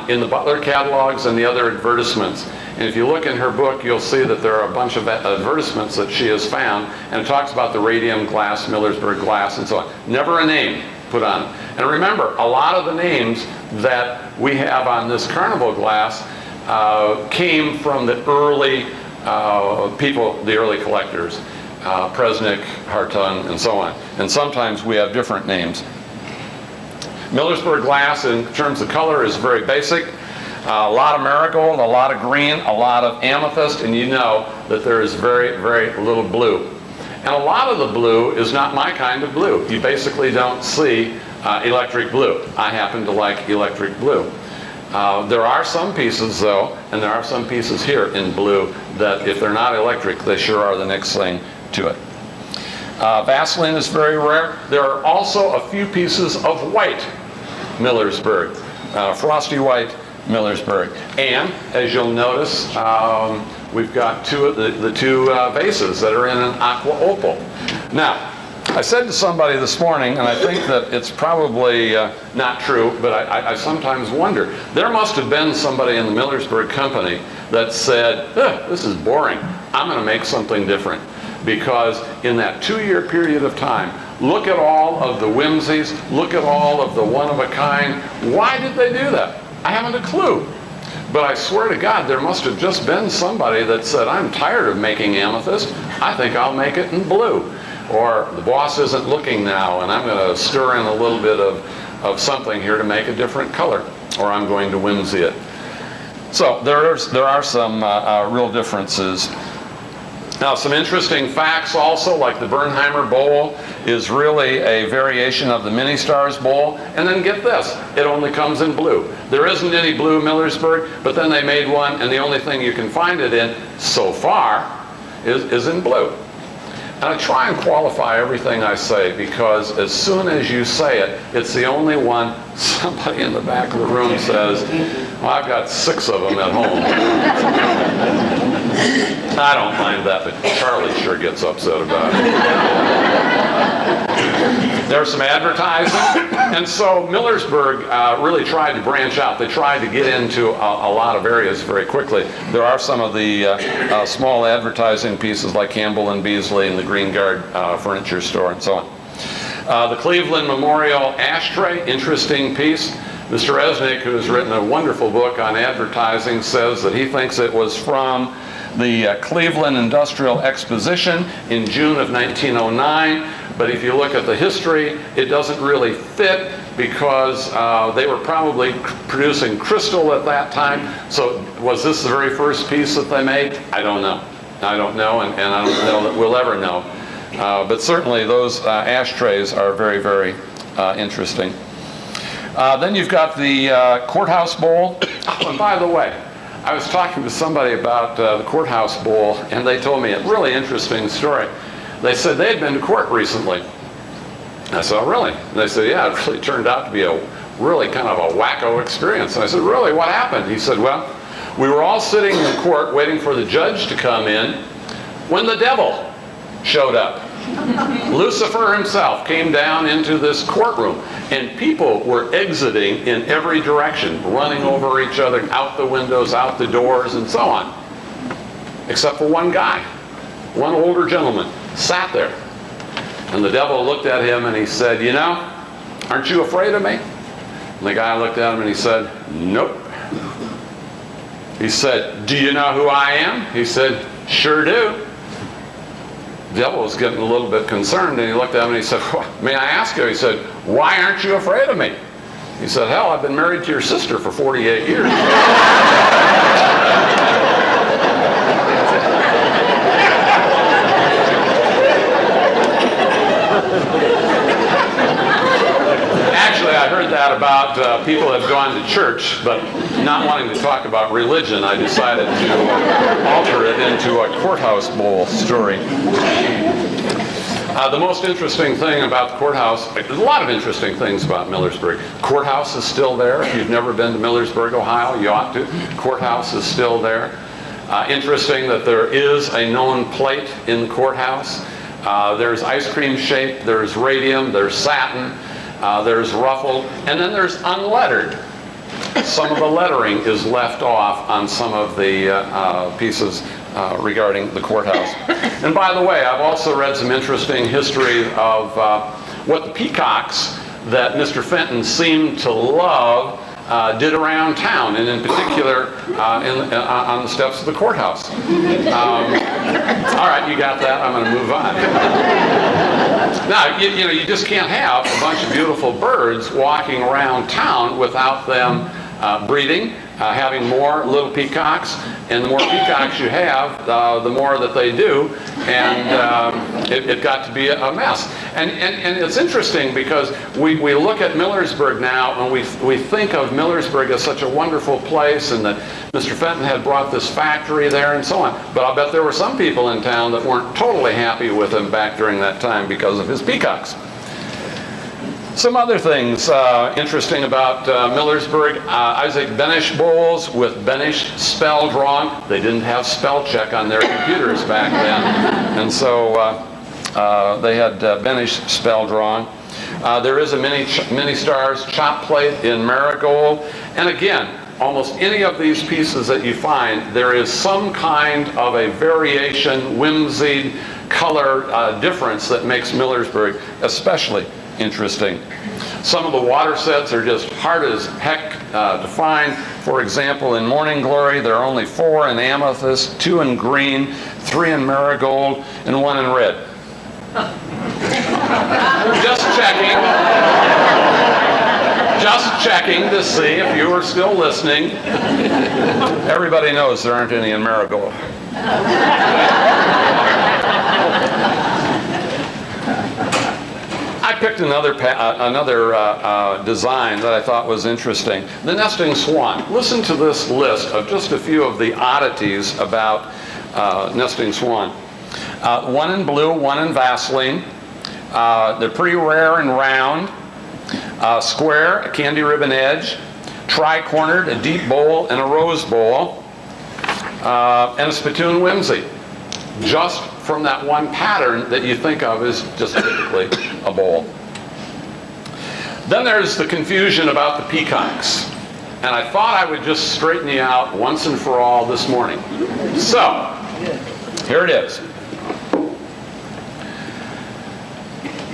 in the Butler catalogs and the other advertisements. And if you look in her book, you'll see that there are a bunch of advertisements that she has found, and it talks about the radium glass, Millersburg glass, and so on. Never a name put on it. And remember, a lot of the names that we have on this Carnival glass came from the early people, the early collectors, Presnick, Hartung, and so on. And sometimes we have different names. Millersburg glass, in terms of color, is very basic. A lot of marigold, a lot of green, a lot of amethyst, and you know that there is very, very little blue. And a lot of the blue is not my kind of blue. You basically don't see electric blue. I happen to like electric blue. There are some pieces, though, and there are some pieces here in blue that, if they're not electric, they sure are the next thing to it. Vaseline is very rare. There are also a few pieces of white Millersburg, frosty white Millersburg. And as you'll notice, we've got the two vases that are in an aqua opal. Now, I said to somebody this morning, and I think that it's probably not true, but I sometimes wonder, there must have been somebody in the Millersburg company that said, this is boring, I'm going to make something different. Because in that 2-year period of time, look at all of the whimsies, look at all of the one-of-a-kind. Why did they do that? I haven't a clue. But I swear to God, there must have just been somebody that said, I'm tired of making amethyst, I think I'll make it in blue. Or the boss isn't looking now, and I'm going to stir in a little bit of something here to make a different color. Or I'm going to whimsy it. So there are some real differences. Now, some interesting facts also, like the Bernheimer bowl is really a variation of the Mini Stars bowl. And then get this, it only comes in blue. There isn't any blue Millersburg, but then they made one, and the only thing you can find it in so far is in blue. And I try and qualify everything I say, because as soon as you say it, it's the only one somebody in the back of the room says, well, I've got 6 of them at home. I don't mind that, but Charlie sure gets upset about it. There's some advertising, and so Millersburg really tried to branch out. They tried to get into a lot of areas very quickly. There are some of the small advertising pieces like Campbell and Beasley and the Green Guard furniture store and so on. The Cleveland Memorial Ashtray, interesting piece. Mr. Resnick, who has written a wonderful book on advertising, says that he thinks it was from the Cleveland Industrial Exposition in June of 1909. But if you look at the history, it doesn't really fit, because they were probably producing crystal at that time. So was this the very first piece that they made? I don't know. I don't know, and I don't know that we'll ever know. But certainly those ashtrays are very, very interesting. Then you've got the courthouse bowl. Oh, and by the way, I was talking to somebody about the courthouse bowl, and they told me a really interesting story. They said they had been to court recently. I said, oh, really? And they said, yeah, it really turned out to be a really kind of a wacko experience. And I said, really, what happened? He said, well, we were all sitting in court waiting for the judge to come in when the devil showed up. Lucifer himself came down into this courtroom, and people were exiting in every direction, running over each other, out the windows, out the doors, and so on. Except for one guy, one older gentleman, sat there. And the devil looked at him and he said, you know, aren't you afraid of me? And the guy looked at him and he said, nope. He said, do you know who I am? He said, sure do. The devil was getting a little bit concerned, and he looked at him and he said, may I ask you? He said, why aren't you afraid of me? He said, hell, I've been married to your sister for 48 years. Actually, I heard that about people that have gone to church, but not wanting to talk about religion, I decided to alter it into a courthouse bowl story. The most interesting thing about the courthouse, there's a lot of interesting things about Millersburg. Courthouse is still there. If you've never been to Millersburg, Ohio, you ought to. Courthouse is still there. Interesting that there is a known plate in the courthouse. There's ice cream shape, there's radium, there's satin, there's ruffled, and then there's unlettered. some of the lettering is left off on some of the pieces regarding the courthouse. And by the way, I've also read some interesting history of what the peacocks that Mr. Fenton seemed to love did around town, and in particular on the steps of the courthouse. All right, you got that. I'm going to move on. Now, you know, you just can't have a bunch of beautiful birds walking around town without them breeding, having more little peacocks, and the more peacocks you have, the more that they do, and it got to be a mess. And it's interesting because we look at Millersburg now, and we think of Millersburg as such a wonderful place, and that Mr. Fenton had brought this factory there and so on. But I'll bet there were some people in town that weren't totally happy with him back during that time because of his peacocks. Some other things interesting about Millersburg. Isaac Benish bowls with Benish spelled wrong. They didn't have spell check on their computers back then, and so they had Benish spelled wrong. There is a mini stars chop plate in marigold, and again, almost any of these pieces that you find, there is some kind of a variation, whimsy, color difference that makes Millersburg especially interesting. Some of the water sets are just hard as heck to find. For example, in Morning Glory, there are only 4 in amethyst, 2 in green, 3 in marigold, and 1 in red. Just checking. Just checking to see if you are still listening. Everybody knows there aren't any in marigold. I picked another design that I thought was interesting. The nesting swan. Listen to this list of just a few of the oddities about nesting swan. 1 in blue, 1 in Vaseline. They're pretty rare and round. Square, a candy ribbon edge. Tri-cornered, a deep bowl and a rose bowl. And a spittoon whimsy. Just from that one pattern that you think of as just typically a bowl. Then there's the confusion about the peacocks. And I thought I would just straighten you out once and for all this morning. So, here it is.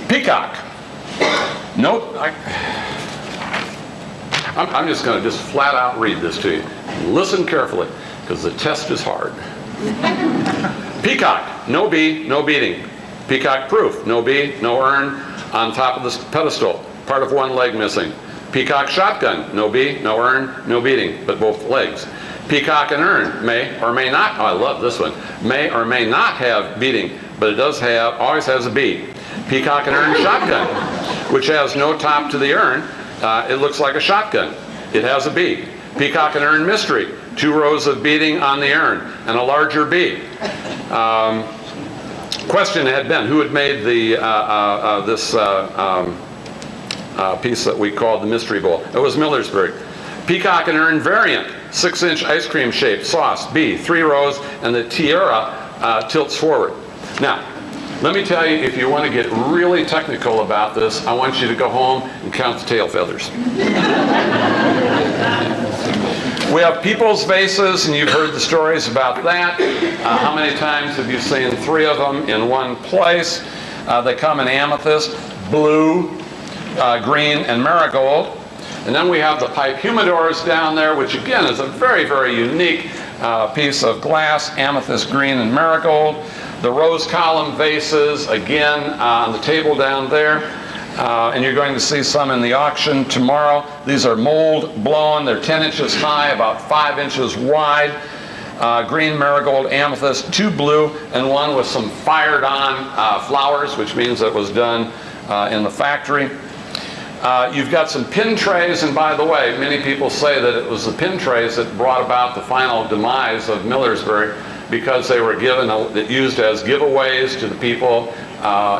Peacock. Nope. I'm just going to just flat out read this to you. Listen carefully, because the test is hard. Peacock, no bee, no beating. Peacock proof, no bee, no urn on top of the pedestal, part of 1 leg missing. Peacock shotgun, no bee, no urn, no beating, but both legs. Peacock and urn may or may not, oh, I love this one, may or may not have beating, but it does have, always has a bee. Peacock and urn shotgun, which has no top to the urn, it looks like a shotgun. It has a bee. Peacock and urn mystery, 2 rows of beading on the urn and a larger bee. Question had been, who had made the this piece that we called the mystery bowl? It was Millersburg. Peacock and urn variant, 6-inch ice cream shape, sauce, bee, 3 rows, and the tiara tilts forward. Now, let me tell you, if you want to get really technical about this, I want you to go home and count the tail feathers. We have people's vases, and you've heard the stories about that. How many times have you seen 3 of them in one place? They come in amethyst, blue, green, and marigold. And then we have the pipe humidors down there, which again is a very, very unique piece of glass, amethyst green and marigold. The rose column vases, again, on the table down there. And you're going to see some in the auction tomorrow. These are mold blown. They're 10 inches high, about 5 inches wide. Green, marigold, amethyst, 2 blue, and 1 with some fired on flowers, which means it was done in the factory. You've got some pin trays, and by the way, many people say that it was the pin trays that brought about the final demise of Millersburg, because they were used as giveaways to the people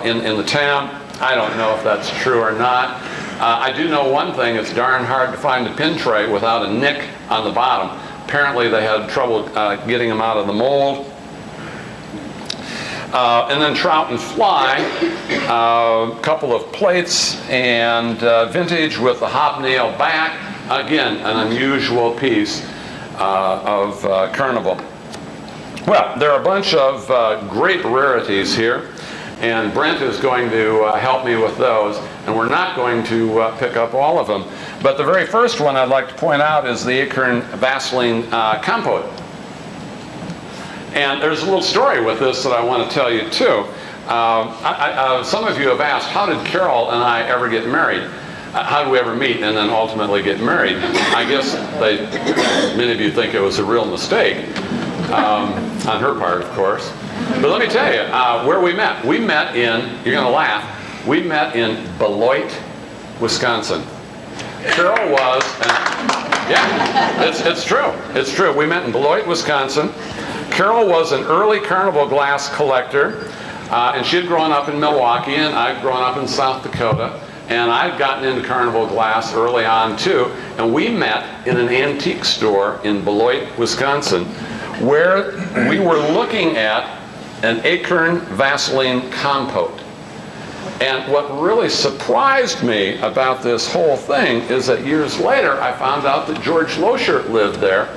in the town. I don't know if that's true or not. I do know one thing, it's darn hard to find a pin tray without a nick on the bottom. Apparently they had trouble getting them out of the mold. And then trout and fly, a couple of plates, and vintage with the hobnail back, again, an unusual piece of Carnival. Well, there are a bunch of great rarities here, and Brent is going to help me with those, and we're not going to pick up all of them. But the very first one I'd like to point out is the Acorn Vaseline Compote. And there's a little story with this that I want to tell you too. Some of you have asked, how did Carol and I ever get married? How did we ever meet and then ultimately get married? I guess many of you think it was a real mistake, on her part, of course. But let me tell you, where we met. We met in, you're going to laugh, we met in Beloit, Wisconsin. Carol was, yeah, it's true. It's true. We met in Beloit, Wisconsin. Carol was an early Carnival glass collector, and she had grown up in Milwaukee, and I'd grown up in South Dakota. And I'd gotten into Carnival glass early on too, and we met in an antique store in Beloit, Wisconsin, where we were looking at an Acorn Vaseline Compote. And what really surprised me about this whole thing is that years later I found out that George Loschert lived there,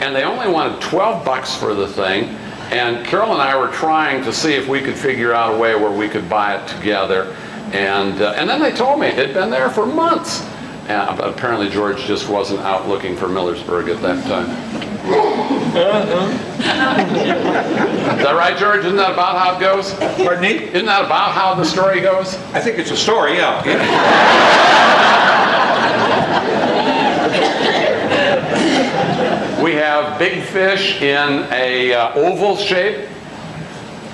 and they only wanted $12 for the thing, and Carol and I were trying to see if we could figure out a way where we could buy it together. And then they told me it had been there for months. But apparently George just wasn't out looking for Millersburg at that time. Is that right, George? Isn't that about how it goes? Pardon me? Isn't that about how the story goes? I think it's a story, yeah. We have big fish in a oval shape,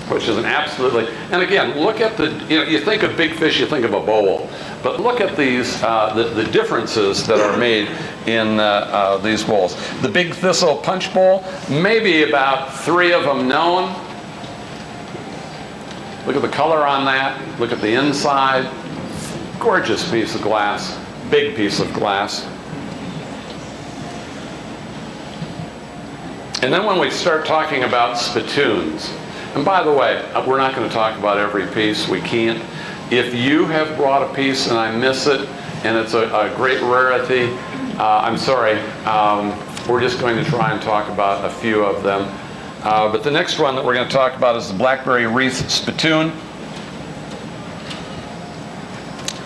which is an absolutely, and again, look at the, you think of big fish, you think of a bowl, but look at these, the differences that are made in these bowls. The Big Thistle Punch Bowl, maybe about 3 of them known. Look at the color on that, look at the inside. Gorgeous piece of glass, big piece of glass. And then when we start talking about spittoons, and by the way, we're not going to talk about every piece, we can't. If you have brought a piece and I miss it, and it's a great rarity, I'm sorry. We're just going to try and talk about a few of them. But the next one that we're going to talk about is the Blackberry Wreath Spittoon.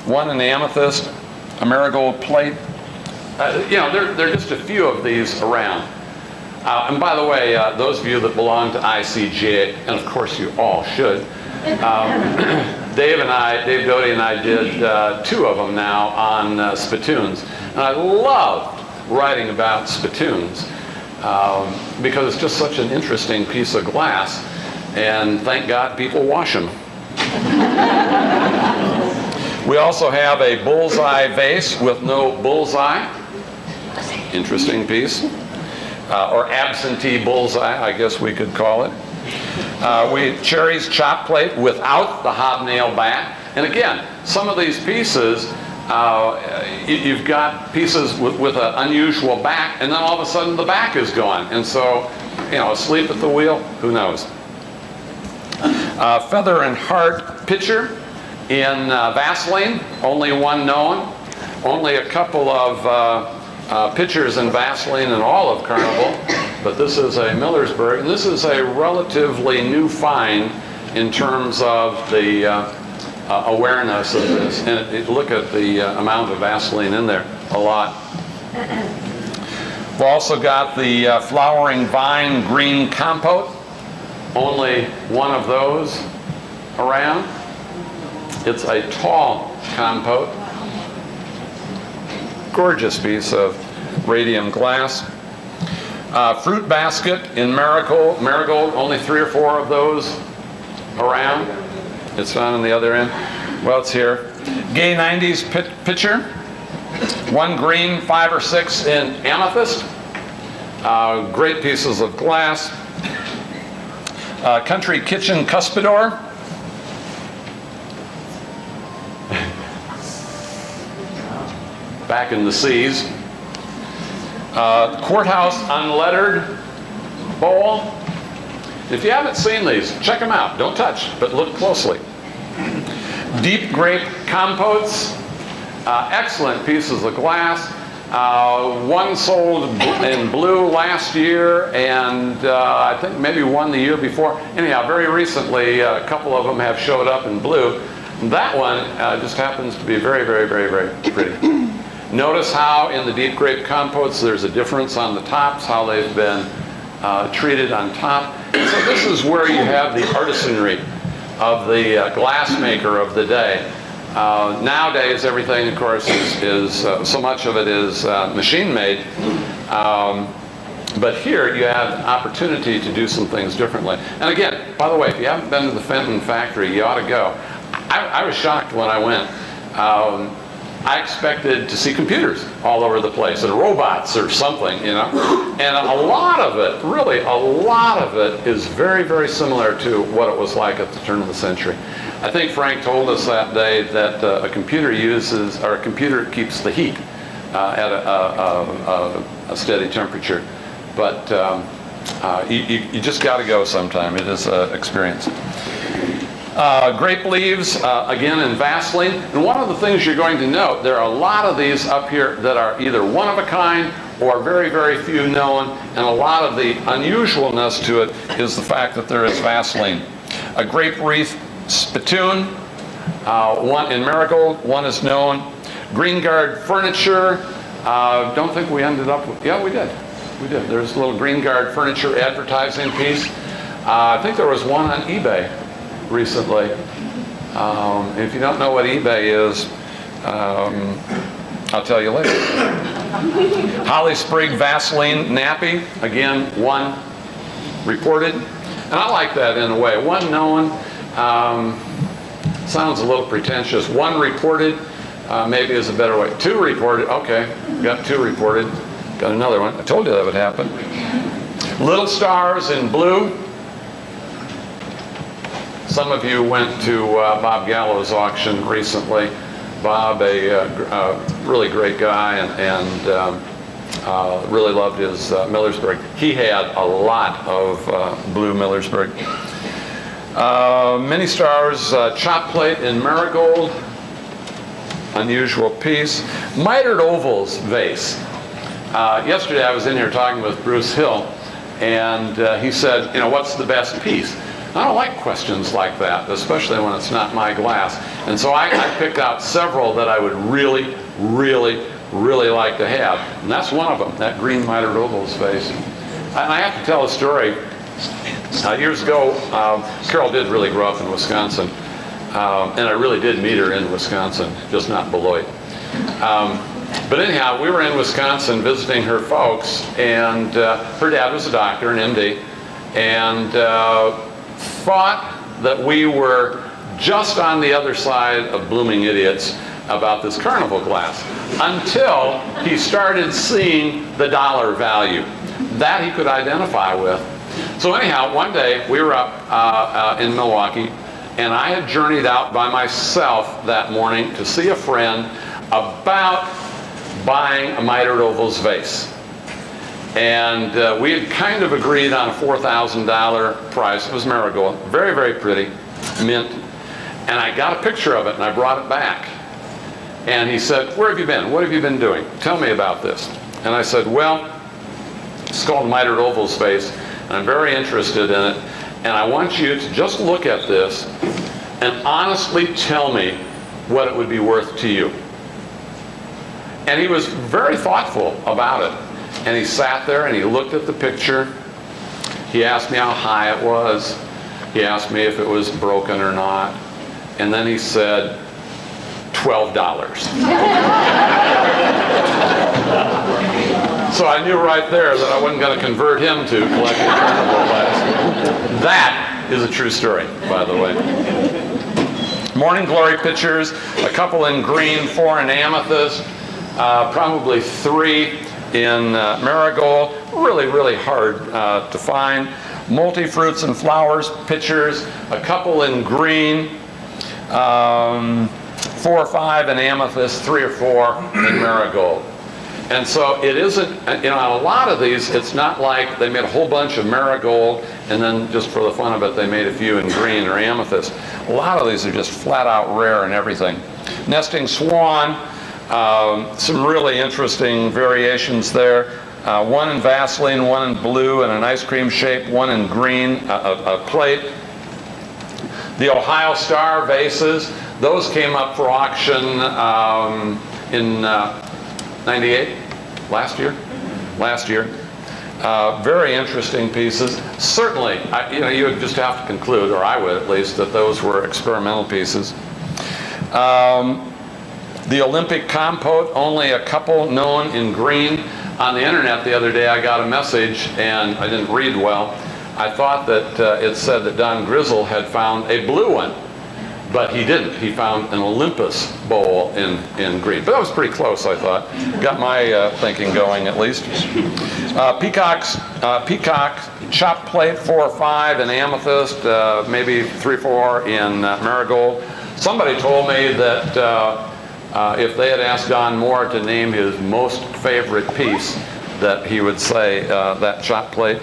One in the amethyst, a marigold plate. There are just a few of these around. And by the way, those of you that belong to ICGA, and of course you all should, Dave Doty and I did 2 of them now on spittoons. And I loved writing about spittoons because it's just such an interesting piece of glass. And thank God people wash them. We also have a bullseye vase with no bullseye. Interesting piece. Or absentee bullseye, I guess we could call it. Cherry's chop plate without the hobnail back. And again, some of these pieces, you've got pieces with an unusual back, and then all of a sudden the back is gone. And so, asleep at the wheel, who knows? Feather and Heart pitcher in Vaseline, only one known. Only a couple of pitchers in Vaseline in all of Carnival, but this is a Millersburg, and this is a relatively new find in terms of the awareness of this. And look at the amount of Vaseline in there, a lot. We've also got the Flowering Vine Green Compote, only one of those around. It's a tall compote. Gorgeous piece of radium glass. Fruit basket in marigold, only 3 or 4 of those around. It's not on the other end. Well, it's here. Gay 90s pitcher. 1 green, 5 or 6 in amethyst. Great pieces of glass. Country Kitchen Cuspidor. Back in the seas. Courthouse Unlettered Bowl. If you haven't seen these, check them out. Don't touch, but look closely. Deep Grape Compotes. Excellent pieces of glass. One sold in blue last year, and I think maybe one the year before. Anyhow, very recently, a couple of them have showed up in blue. That one just happens to be very, very, very, very pretty. Notice how in the deep grape compotes there's a difference on the tops, how they've been treated on top. So this is where you have the artisanry of the glass maker of the day. Nowadays, everything, of course, is so much of it is machine made. But here you have an opportunity to do some things differently. And again, by the way, if you haven't been to the Fenton factory, you ought to go. I was shocked when I went. I expected to see computers all over the place, and robots or something, you know. And a lot of it, really a lot of it, is very, very similar to what it was like at the turn of the century. I think Frank told us that day that a computer uses, or a computer keeps the heat at a steady temperature. But you just got to go sometime. It is an experience. Grape leaves, again in Vaseline. And one of the things you're going to note, there are a lot of these up here that are either one of a kind or very, very few known. And a lot of the unusualness to it is the fact that there is Vaseline. A grape wreath spittoon, one in marigold, one is known. Green Guard furniture, don't think we ended up with, yeah, we did. We did. There's a little Green Guard furniture advertising piece. I think there was one on eBay recently. If you don't know what eBay is, I'll tell you later. Holly Sprig Vaseline nappy, again, one reported. And I like that in a way. One known, sounds a little pretentious. One reported, maybe is a better way. Two reported, okay, got two reported. Got another one. I told you that would happen. Little stars in blue. Some of you went to Bob Gallo's auction recently. Bob, a really great guy, and really loved his Millersburg. He had a lot of blue Millersburg. Many stars, chop plate in marigold. Unusual piece. Mitered ovals vase. Yesterday I was in here talking with Bruce Hill, and he said, you know, what's the best piece? I don't like questions like that, especially when it's not my glass. And so I picked out several that I would really, really, really like to have. And that's one of them, that green mitered ovals vase. And I have to tell a story. Years ago, Carol did really grow up in Wisconsin. And I really did meet her in Wisconsin, just not Beloit. But anyhow, we were in Wisconsin visiting her folks, and her dad was a doctor, an MD, and thought that we were just on the other side of blooming idiots about this carnival glass, until he started seeing the dollar value. That he could identify with. So anyhow, one day we were up in Milwaukee, and I had journeyed out by myself that morning to see a friend about buying a mitered ovals vase. And we had kind of agreed on a $4,000 price. It was marigold, very, very pretty, mint. And I got a picture of it and I brought it back. And he said, where have you been? What have you been doing? Tell me about this. And I said, well, it's called mitered ovals vase, and I'm very interested in it. And I want you to just look at this and honestly tell me what it would be worth to you. And he was very thoughtful about it. And he sat there and he looked at the picture. He asked me how high it was. He asked me if it was broken or not. And then he said, $12. So I knew right there that I wasn't going to convert him to collecting carnival glass. That is a true story, by the way. Morning Glory pitchers, a couple in green, 4 in amethyst, probably 3 in marigold. Really, really hard to find. Multi-fruits and flowers pitchers, a couple in green, 4 or 5 in amethyst, 3 or 4 in marigold. And so it isn't, you know, on a lot of these, it's not like they made a whole bunch of marigold and then just for the fun of it, they made a few in green or amethyst. A lot of these are just flat out rare and everything. Nesting swan, Some really interesting variations there. One in Vaseline, one in blue and an ice cream shape, one in green, a plate. The Ohio Star vases, those came up for auction in 98, last year. Very interesting pieces. Certainly, you would just have to conclude, or I would at least, that those were experimental pieces. The Olympic compote, only a couple known in green. On the internet the other day I got a message, and I didn't read well. I thought that it said that Don Grizzle had found a blue one, but he didn't. He found an Olympus bowl in green. But that was pretty close, I thought. Got my thinking going, at least. Peacock chopped plate 4 or 5 in amethyst, maybe 3 or 4 in marigold. Somebody told me that if they had asked Don Moore to name his most favorite piece, that he would say that chopped plate.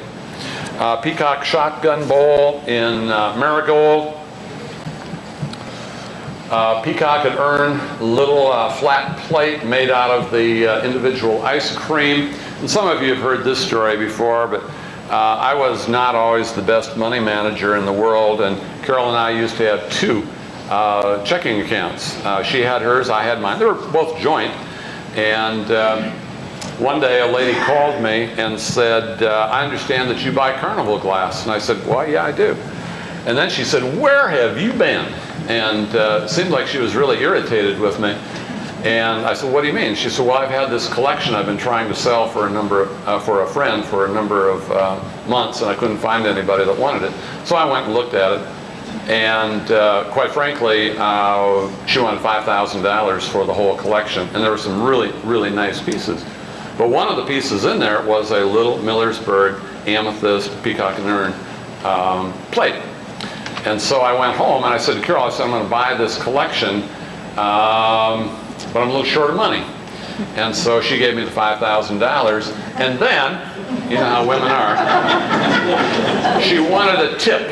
Peacock shotgun bowl in marigold. Peacock and urn, little flat plate made out of the individual ice cream. And some of you have heard this story before, but I was not always the best money manager in the world, and Carol and I used to have 2 checking accounts. She had hers, I had mine. They were both joint. And one day a lady called me and said, I understand that you buy Carnival glass. And I said, well, yeah, I do. And then she said, where have you been? And it seemed like she was really irritated with me. And I said, what do you mean? She said, well, I've had this collection I've been trying to sell for a friend for a number of months, and I couldn't find anybody that wanted it. So I went and looked at it. And quite frankly, she wanted $5,000 for the whole collection. And there were some really, really nice pieces. But one of the pieces in there was a little Millersburg amethyst peacock and urn plate. And so I went home and I said to Carol, I said, I'm going to buy this collection, but I'm a little short of money. And so she gave me the $5,000. And then, you know how women are, she wanted a tip.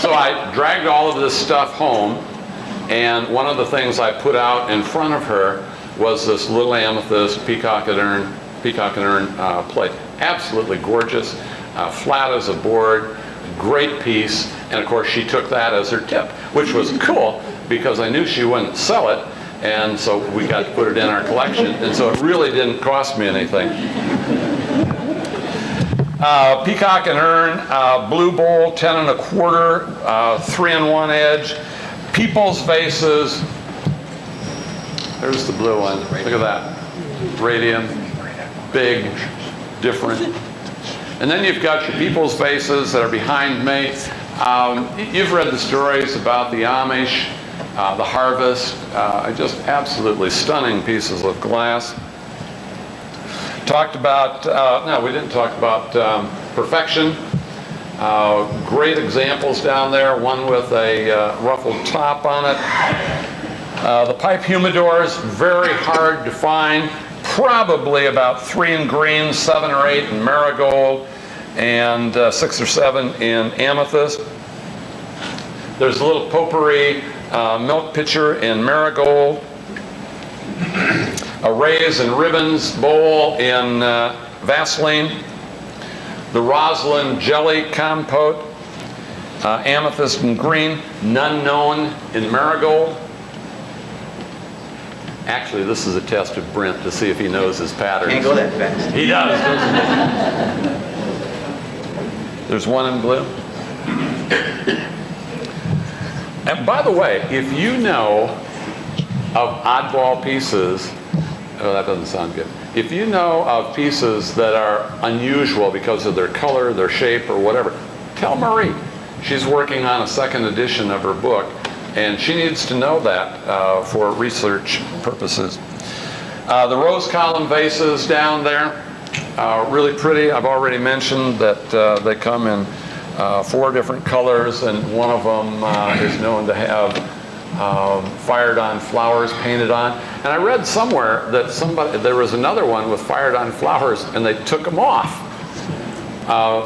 So I dragged all of this stuff home, and one of the things I put out in front of her was this little amethyst peacock and urn plate. Absolutely gorgeous, flat as a board, great piece, and of course she took that as her tip, which was cool because I knew she wouldn't sell it, and so we got to put it in our collection, and so it really didn't cost me anything. Peacock and urn, blue bowl, 10 1/4, 3-in-1 edge, people's vases. There's the blue one. Look at that. Radium, big, different. And then you've got your people's vases that are behind me. You've read the stories about the Amish, the harvest, just absolutely stunning pieces of glass. Talked about, no, we didn't talk about perfection. Great examples down there, one with a ruffled top on it. The pipe humidors, very hard to find. Probably about 3 in green, 7 or 8 in marigold, and 6 or 7 in amethyst. There's a little potpourri milk pitcher in marigold. A rays and ribbons bowl in Vaseline. The Roslyn jelly compote, amethyst and green, none known in marigold. Actually, this is a test of Brent to see if he knows his patterns. Can't go that fast. He does, doesn't he? There's one in blue. And by the way, if you know of oddball pieces, oh, that doesn't sound good. If you know of pieces that are unusual because of their color, their shape, or whatever, tell Marie. She's working on a 2nd edition of her book, and she needs to know that for research purposes. The rose column vases down there, really pretty. I've already mentioned that they come in 4 different colors, and one of them is known to have fired on flowers painted on. And I read somewhere that there was another one with fired on flowers and they took them off.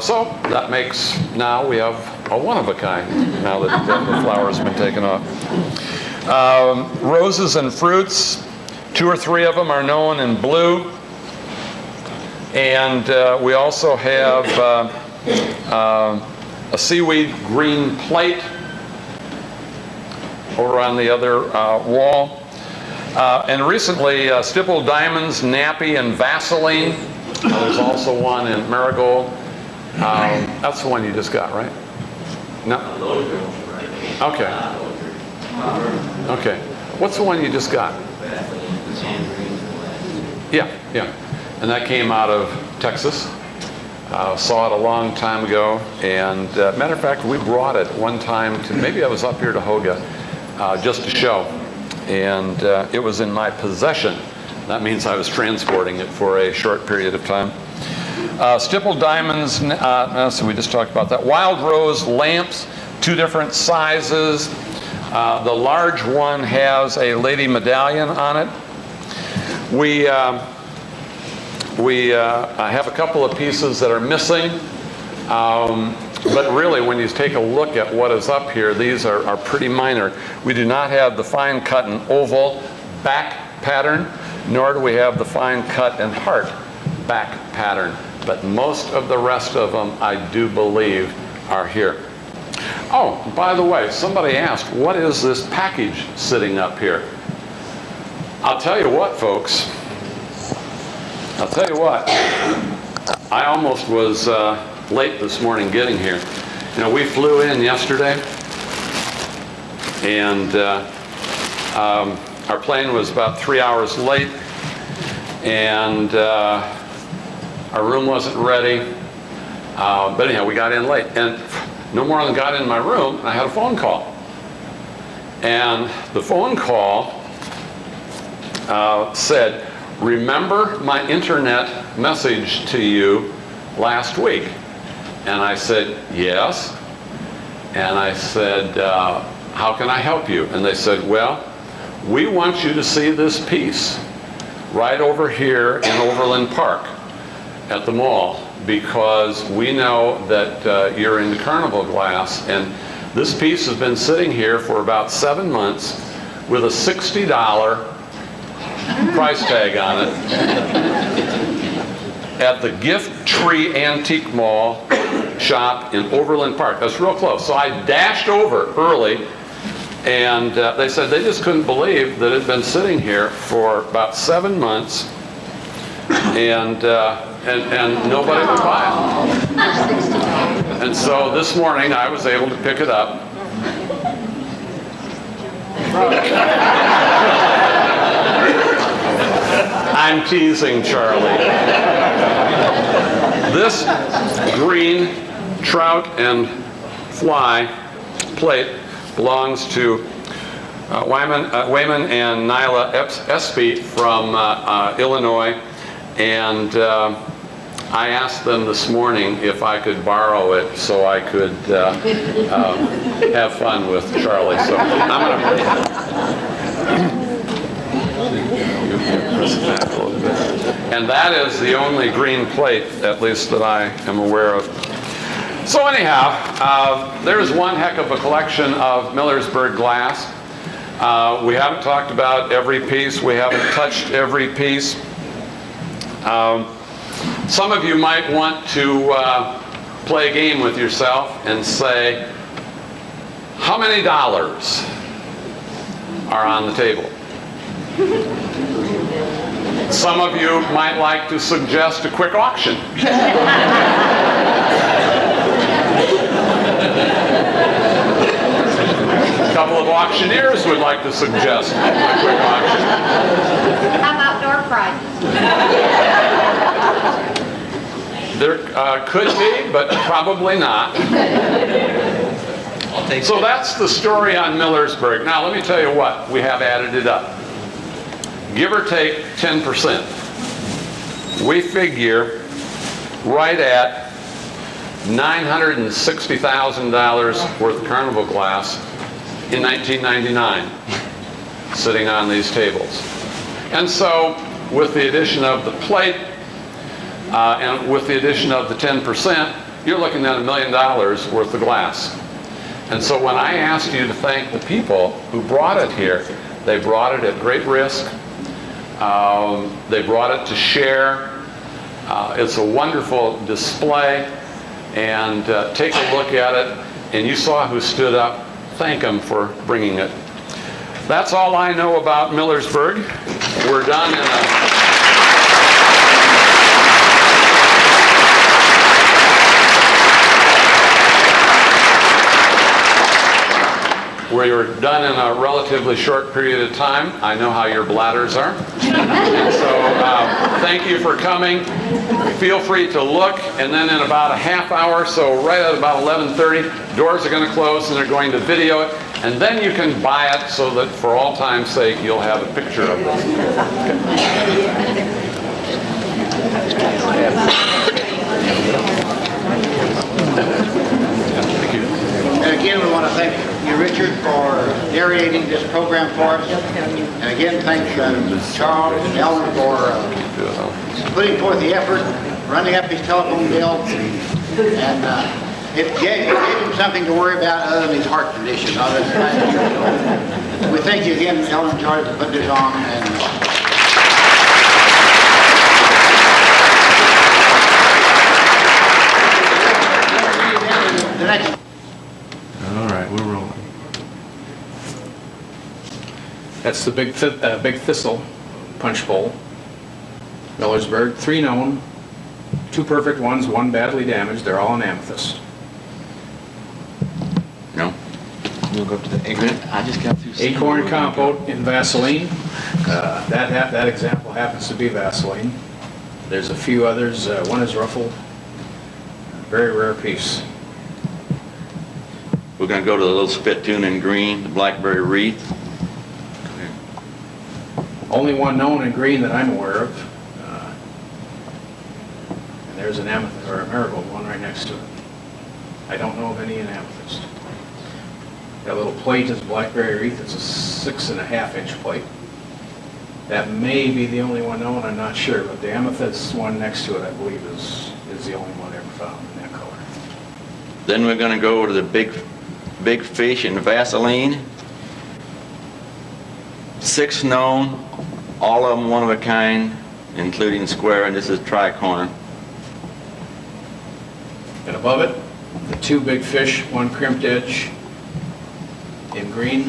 So that makes, now we have a one of a kind now that the flower's been taken off. Roses and fruits, 2 or 3 of them are known in blue. And we also have a seaweed green plate over on the other wall. And recently, stippled diamonds, nappy, and Vaseline. There's also one in marigold. That's the one you just got, right? No? Okay. Okay. What's the one you just got? Yeah, yeah. And that came out of Texas. Saw it a long time ago. And matter of fact, we brought it one time to, maybe I was up here to Hoga, just to show. And it was in my possession. That means I was transporting it for a short period of time. Stippled diamonds, so we just talked about that. Wild rose lamps, 2 different sizes. The large one has a lady medallion on it. We have a couple of pieces that are missing. But really, when you take a look at what is up here, these are pretty minor. We do not have the fine cut and oval back pattern, nor do we have the fine cut and heart back pattern. But most of the rest of them, I do believe, are here. Oh, by the way, somebody asked, what is this package sitting up here? I'll tell you what, folks. I'll tell you what. I almost was late this morning getting here. You know, we flew in yesterday, and our plane was about 3 hours late, and our room wasn't ready. But anyhow, we got in late, and no more than got in my room, and I had a phone call. And the phone call said, "Remember my internet message to you last week?" And I said, "Yes." And I said, "How can I help you?" And they said, "Well, we want you to see this piece right over here in Overland Park at the mall, because we know that you're into carnival glass, and this piece has been sitting here for about 7 months with a $60 price tag on it at the Gift Tree Antique Mall shop in Overland Park." That's real close. So I dashed over early, and they said they just couldn't believe that it had been sitting here for about 7 months, and nobody would buy it. And so this morning I was able to pick it up. I'm teasing, Charlie. This green trout and fly plate belongs to Wayman and Nyla Espy from Illinois, and I asked them this morning if I could borrow it so I could have fun with Charlie. So I'm going to press it back a little bit. And that is the only green plate, at least that I am aware of. So anyhow, there's one heck of a collection of Millersburg glass. We haven't talked about every piece. We haven't touched every piece. Some of you might want to play a game with yourself and say, how many dollars are on the table? Some of you might like to suggest a quick auction. A couple of auctioneers would like to suggest a quick auction. How about door prizes? There could be, but probably not. So that's the story on Millersburg. Now let me tell you what, we have added it up. Give or take 10%. We figure right at $960,000 worth of carnival glass in 1999 sitting on these tables. And so with the addition of the plate and with the addition of the 10%, you're looking at $1 million worth of glass. And so when I asked you to thank the people who brought it here, they brought it at great risk. They brought it to share. It's a wonderful display. And take a look at it. And you saw who stood up. Thank them for bringing it. That's all I know about Millersburg. We're done in We're done in a relatively short period of time. I know how your bladders are. And so thank you for coming. Feel free to look, and then in about a half hour, so right at about 11:30, doors are going to close and they're going to video it, and then you can buy it so that for all time's sake you'll have a picture of this. Thank you. And again, we want to thank you, Richard, for narrating this program for us. And again, thank Charles and Ellen for putting forth the effort, running up his telephone bill, and it gave him something to worry about other than his heart condition. We thank you again, Ellen and Charlie, for putting this on. And the next. All right, we're rolling. That's the big thistle punch bowl. Millersburg, 3 known, 2 perfect ones, 1 badly damaged. They're all in amethyst. No. We'll go up to the acorn. I just got through. Acorn compote in Vaseline. That example happens to be Vaseline. There's a few others. One is ruffled. Very rare piece. We're going to go to the little spittoon in green, the blackberry wreath. Only one known in green that I'm aware of. And there's an amethyst, or a marigold one right next to it. I don't know of any in amethyst. That little plate is blackberry wreath. It's a 6.5-inch plate. That may be the only one known, I'm not sure, but the amethyst one next to it, I believe, is the only one ever found in that color. Then we're going to go to the big fish in Vaseline. 6 known, all of them one of a kind, including square, and this is tricorner. And above it, the 2 big fish, 1 crimped edge in green.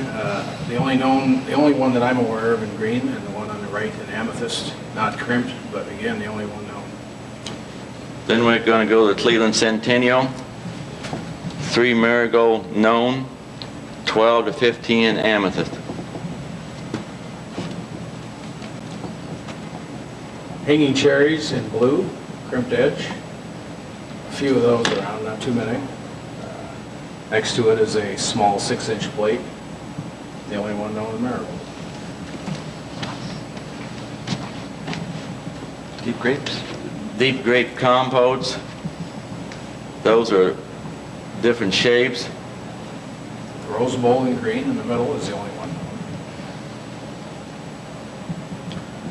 The only one that I'm aware of in green, and the one on the right in amethyst, not crimped, but again, the only one known. Then we're going to go to the Cleveland Centennial. 3 marigold known, 12 to 15 in amethyst. Hanging cherries in blue, crimped edge. A few of those around, not too many. Next to it is a small 6-inch plate, the only one known in marigold. Deep grapes? Deep grape compotes. Those are different shapes. The rose bowl in green in the middle is the only one.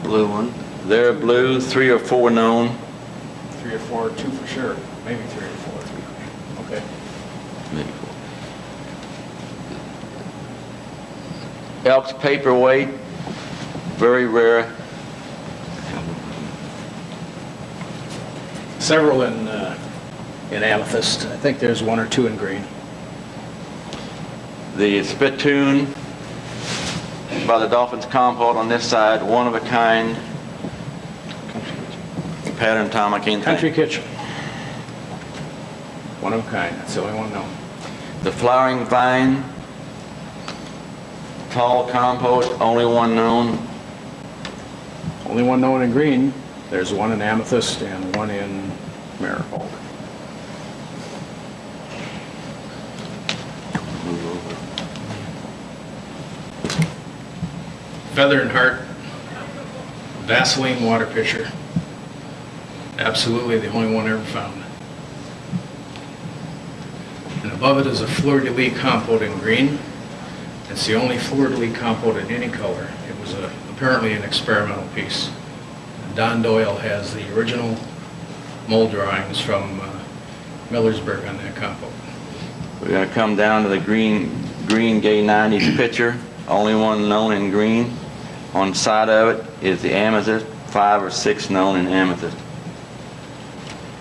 Blue one. They're blue, 3 or 4 known. 3 or 4, 2 for sure. Maybe 3 or 4. Okay. Maybe 4. Elk's paperweight, very rare. Several in amethyst. I think there's 1 or 2 in green. The spittoon by the Dolphins compote on this side, one of a kind. Pattern, Tom, I can't Country think. Kitchen. 1 of a kind. That's the only one known. The flowering vine, tall compote, only one known. Only one known in green. There's 1 in amethyst and 1 in marigold. Feather and Heart, Vaseline water pitcher. Absolutely the only one ever found. And above it is a fleur-de-lis compote in green. It's the only fleur-de-lis compote in any color. It was apparently an experimental piece. Don Doyle has the original mold drawings from Millersburg on that compote. We're going to come down to the green gay 90s picture, only one known in green. On the side of it is the amethyst, 5 or 6 known in amethyst.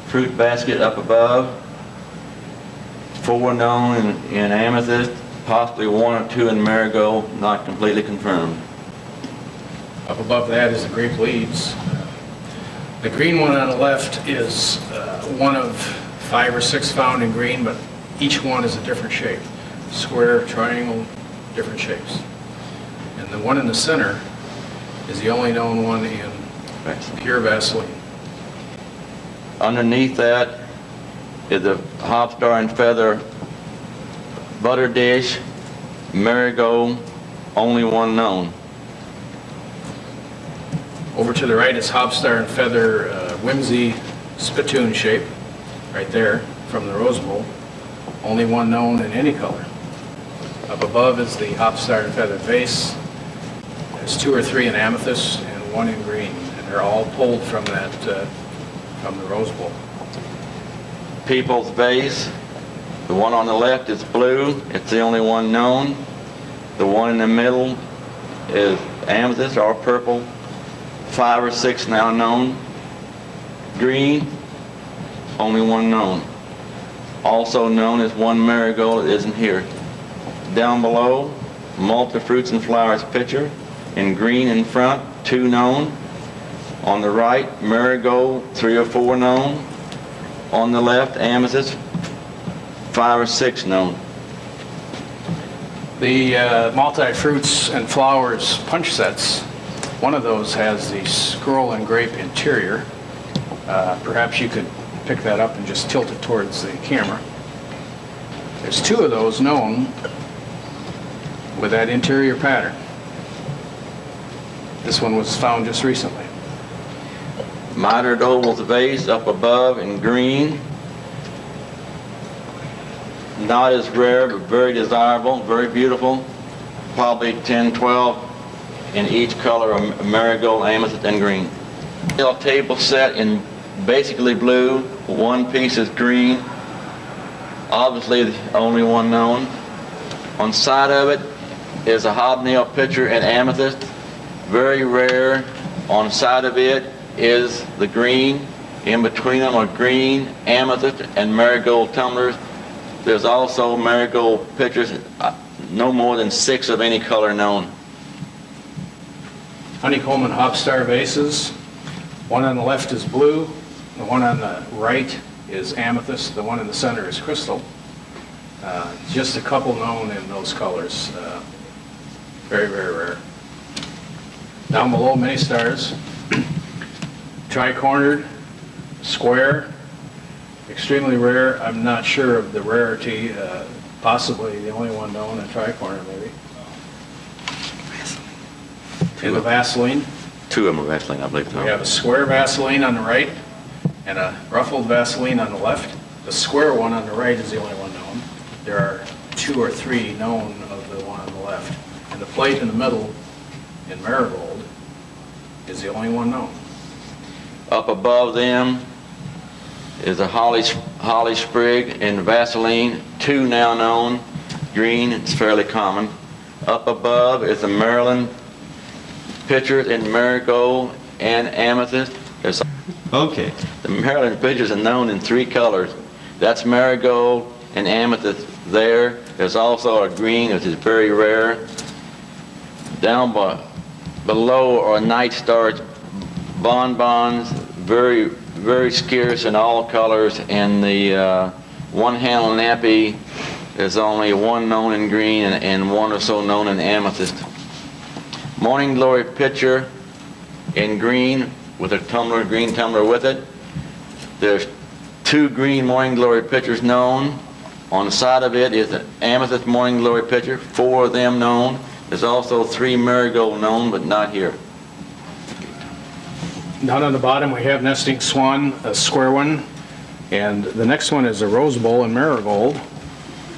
Fruit basket up above, 4 known in amethyst, possibly 1 or 2 in marigold, not completely confirmed. Up above that is the grape leaves. The green one on the left is one of 5 or 6 found in green, but each one is a different shape. Square, triangle, different shapes. And the one in the center is the only known one in pure Vaseline. Underneath that is the Hopstar and Feather butter dish, marigold, only one known. Over to the right is Hopstar and Feather Whimsy spittoon shape, right there from the Rose Bowl. Only one known in any color. Up above is the Hopstar and Feather vase. There's 2 or 3 in amethyst and 1 in green, and they're all pulled from that from the Rose Bowl. People's vase, the one on the left is blue. It's the only one known. The one in the middle is amethyst or purple. 5 or 6 now known. Green, only one known. Also known as one marigold that isn't here. Down below, multi-fruits and flowers picture. In green in front, 2 known. On the right, marigold, 3 or 4 known. On the left, amethyst, 5 or 6 known. The multi-fruits and flowers punch sets, one of those has the scroll and grape interior. Perhaps you could pick that up and just tilt it towards the camera. There's 2 of those known with that interior pattern. This one was found just recently. Mitered oval vase up above in green. Not as rare, but very desirable, very beautiful. Probably 10, 12 in each color of marigold, amethyst, and green. A table set in basically blue. 1 piece is green. Obviously, the only one known. On the side of it is a hobnail pitcher in amethyst. Very rare. On the side of it is the green. In between them are green, amethyst, and marigold tumblers. There's also marigold pitchers, no more than 6 of any color known. Honeycomb and Hopstar vases. One on the left is blue. The one on the right is amethyst. The one in the center is crystal. Just a couple known in those colors. Very, very rare. Down below, many stars. Tri-cornered, square, extremely rare. I'm not sure of the rarity. Possibly the only one known in tri-corner, maybe. In the Vaseline. 2 of them are Vaseline, I believe. We have a square Vaseline on the right and a ruffled Vaseline on the left. The square one on the right is the only one known. There are 2 or 3 known of the one on the left. And the plate in the middle in marigold is the only one known. Up above them is a holly sprig in Vaseline, 2 now known. Green, it's fairly common. Up above is a Maryland pitcher in marigold and amethyst. Okay. The Maryland pitchers are known in 3 colors. That's marigold and amethyst there. There's also a green, which is very rare. Down below are night stars, bonbons, very, very scarce in all colors. And the one-handle nappy is only 1 known in green and 1 or so known in amethyst. Morning Glory pitcher in green with a tumbler, green tumbler with it. There's 2 green Morning Glory pitchers known. On the side of it is an amethyst Morning Glory pitcher, 4 of them known. There's also 3 marigold known, but not here. Down on the bottom we have nesting swan, a square one, and the next one is a rose bowl in marigold.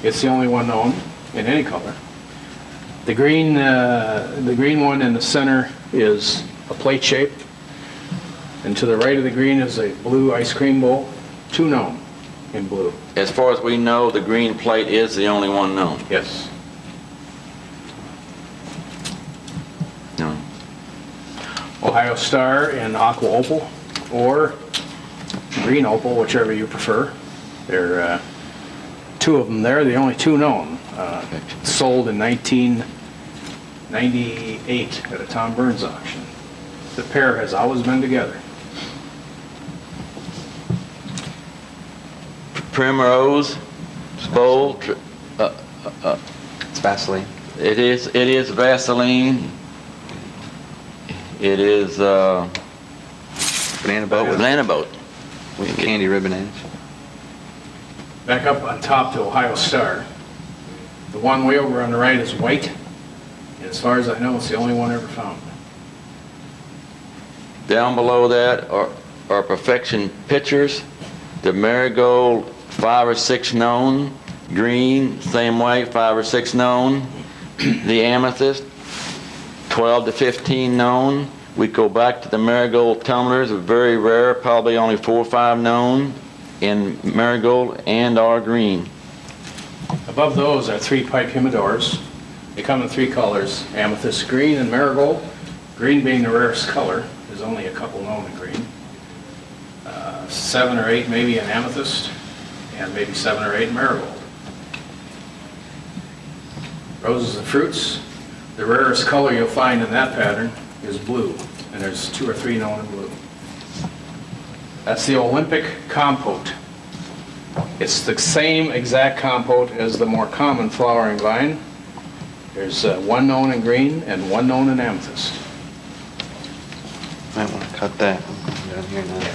It's the only one known in any color. The green one in the center is a plate shape, and to the right of the green is a blue ice cream bowl, 2 known. in blue. As far as we know, the green plate is the only one known. Yes. No. Ohio Star and Aqua Opal, or Green Opal, whichever you prefer. There are two of them there, the only two known. Sold in 1998 at a Tom Burns auction. The pair has always been together. Primrose bowl. It's Vaseline. It is Vaseline. It is Banana boat with banana boat. candy ribbon edge. Back up on top to Ohio Star. The one way over on the right is white. And as far as I know, it's the only one ever found. Down below that are Perfection Pictures. The Marigold, 5 or 6 known. Green, same way, 5 or 6 known. The Amethyst, 12 to 15 known. We go back to the Marigold tumblers, very rare, probably only 4 or 5 known in Marigold and our green. Above those are 3 pipe humidors. They come in 3 colors, amethyst green and marigold. Green being the rarest color, there's only a couple known in green. 7 or 8 maybe in amethyst, and maybe 7 or 8 in marigold. Roses and fruits, the rarest color you'll find in that pattern is blue, and there's 2 or 3 known in blue. That's the Olympic compote. It's the same exact compote as the more common flowering vine. There's 1 known in green and 1 known in amethyst. Might want to cut that down here now.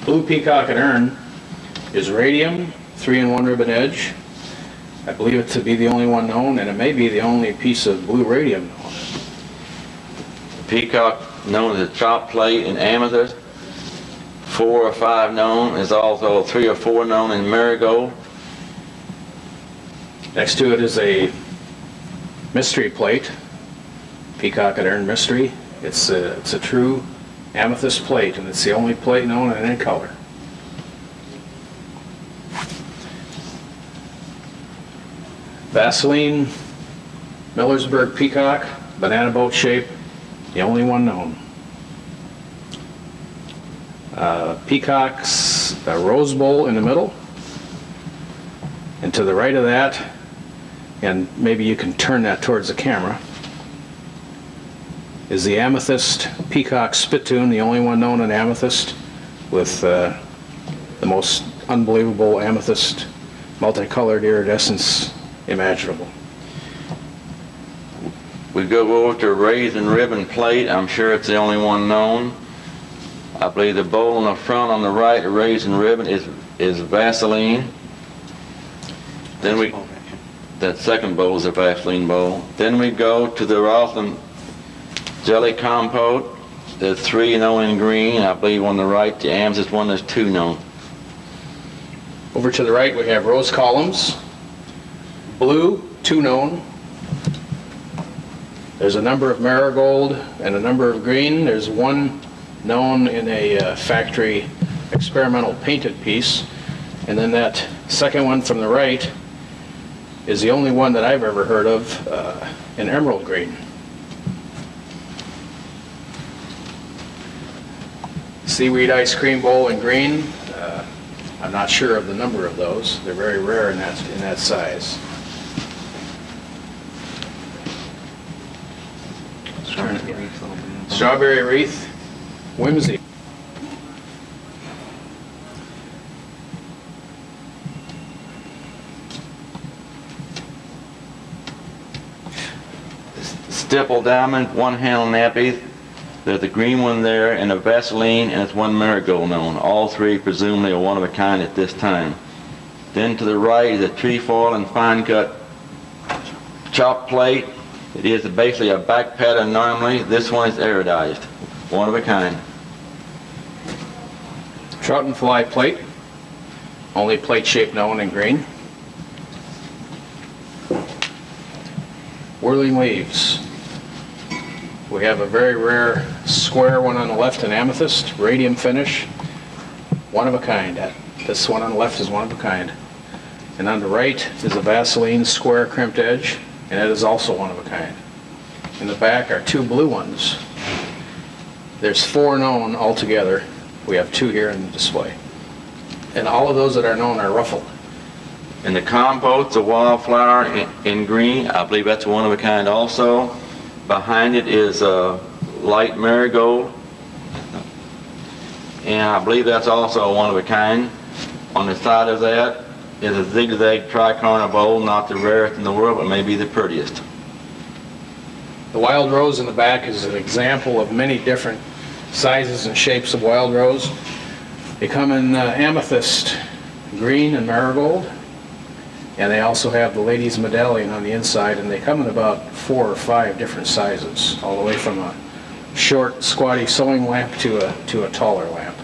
Blue peacock and ern is radium, 3-in-1 ribbon edge. I believe it to be the only one known, and it may be the only piece of blue radium known. Peacock, known as a chop plate in amethyst. 4 or 5 known. There's also 3 or 4 known in marigold. Next to it is a mystery plate, peacock and ern mystery. It's a true amethyst plate, and it's the only plate known in any color. Vaseline, Millersburg peacock, banana boat shape, the only one known. Peacock's a rose bowl in the middle, and to the right of that, and maybe you can turn that towards the camera, is the amethyst peacock spittoon, the only one known in amethyst, with the most unbelievable amethyst multicolored iridescence imaginable. We go over to raisin ribbon plate. I'm sure it's the only one known. I believe the bowl in the front on the right, the raisin ribbon, is Vaseline. Then that second bowl is a Vaseline bowl. Then we go to the Rothlin jelly compote. There's 3 known in green. I believe on the right, the amethyst one, there's 2 known. Over to the right we have rose columns, blue, 2 known. There's a number of marigold and a number of green. There's 1 known in a factory experimental painted piece. And then that second one from the right is the only one that I've ever heard of in emerald green. Seaweed ice cream bowl in green. I'm not sure of the number of those. They're very rare in that size. Strawberry wreath, whimsy. Stipple diamond, 1 handle nappy. There's a green one there and a Vaseline, and it's 1 marigold known. All 3 presumably are one of a kind at this time. Then to the right is a trefoil and fine cut chop plate. It is basically a back pattern normally. This one is iridized. One of a kind. Trout and fly plate. Only plate shape known in green. Whirling leaves. We have a very rare square one on the left, an amethyst, radium finish. One of a kind. This one on the left is one of a kind. And on the right is a Vaseline square crimped edge, and it is also one of a kind. In the back are two blue ones. There's 4 known altogether. We have 2 here in the display. And all of those that are known are ruffled. And the compote, the wildflower in green, I believe that's one of a kind also. Behind it is a light marigold. And I believe that's also one of a kind. On the side of that is a zigzag tricorner bowl, not the rarest in the world, but maybe the prettiest. The wild rose in the back is an example of many different sizes and shapes of wild rose. They come in amethyst, green, and marigold. And they also have the lady's medallion on the inside, and they come in about 4 or 5 different sizes, all the way from a short, squatty sewing lamp to a taller lamp.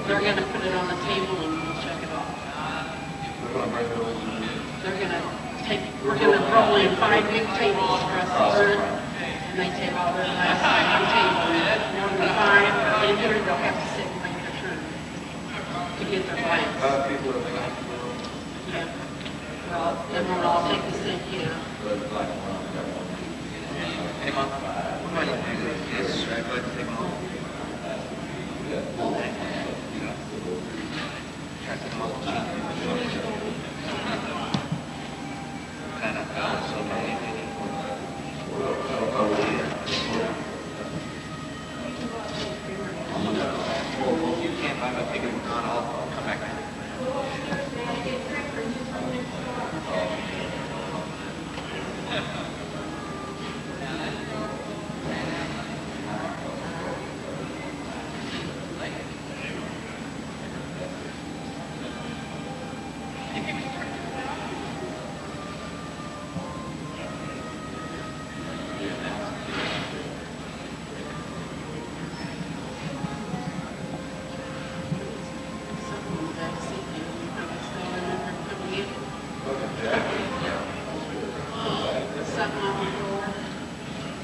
They're gonna put it on the table and we'll check it out. We're gonna roll in 5 big tables across the front, and they take all their last table. More than 5, and here they'll have to sit and wait their turn to get their blanks. Yeah. Well, then we'll all take the same, you know.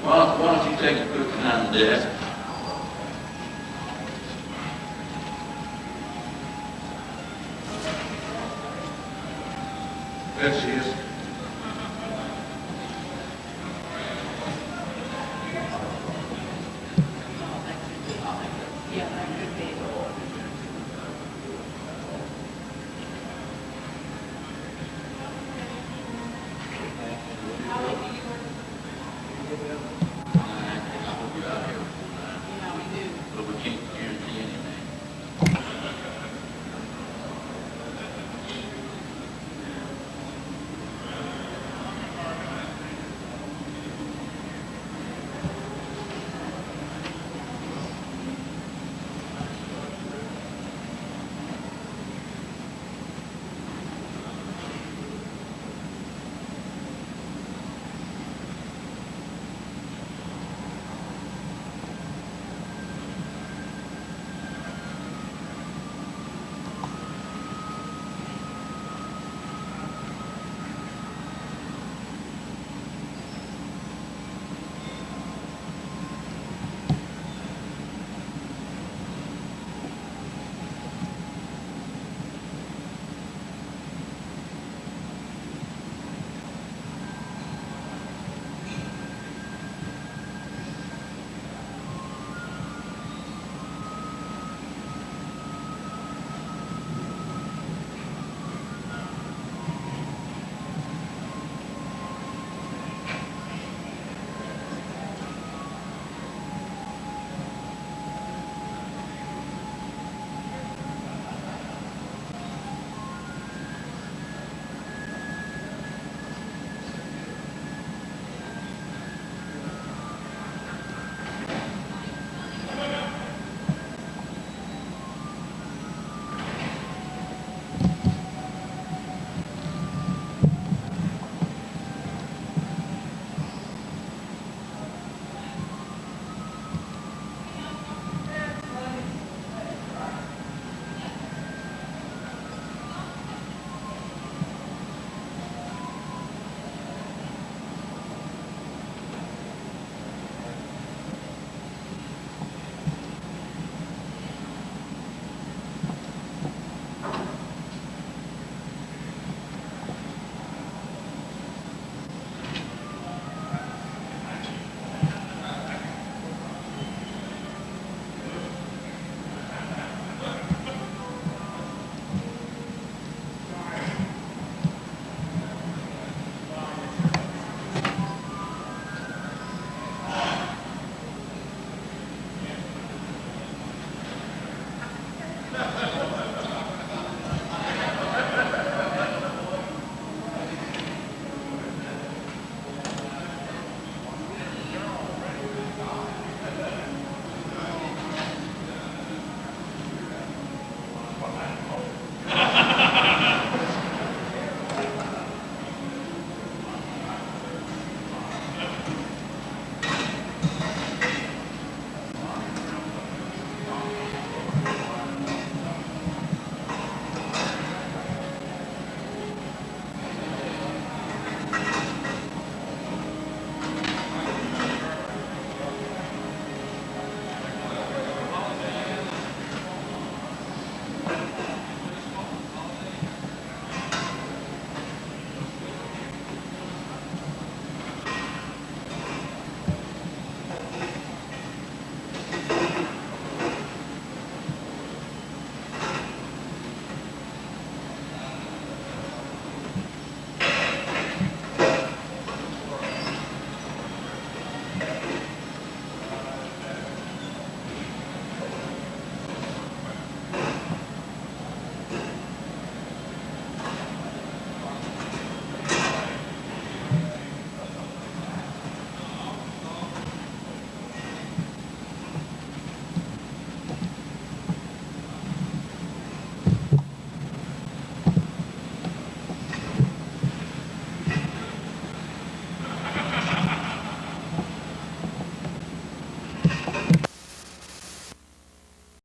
Well, why don't you take a quick behind the desk? There she is. Yeah, that could be.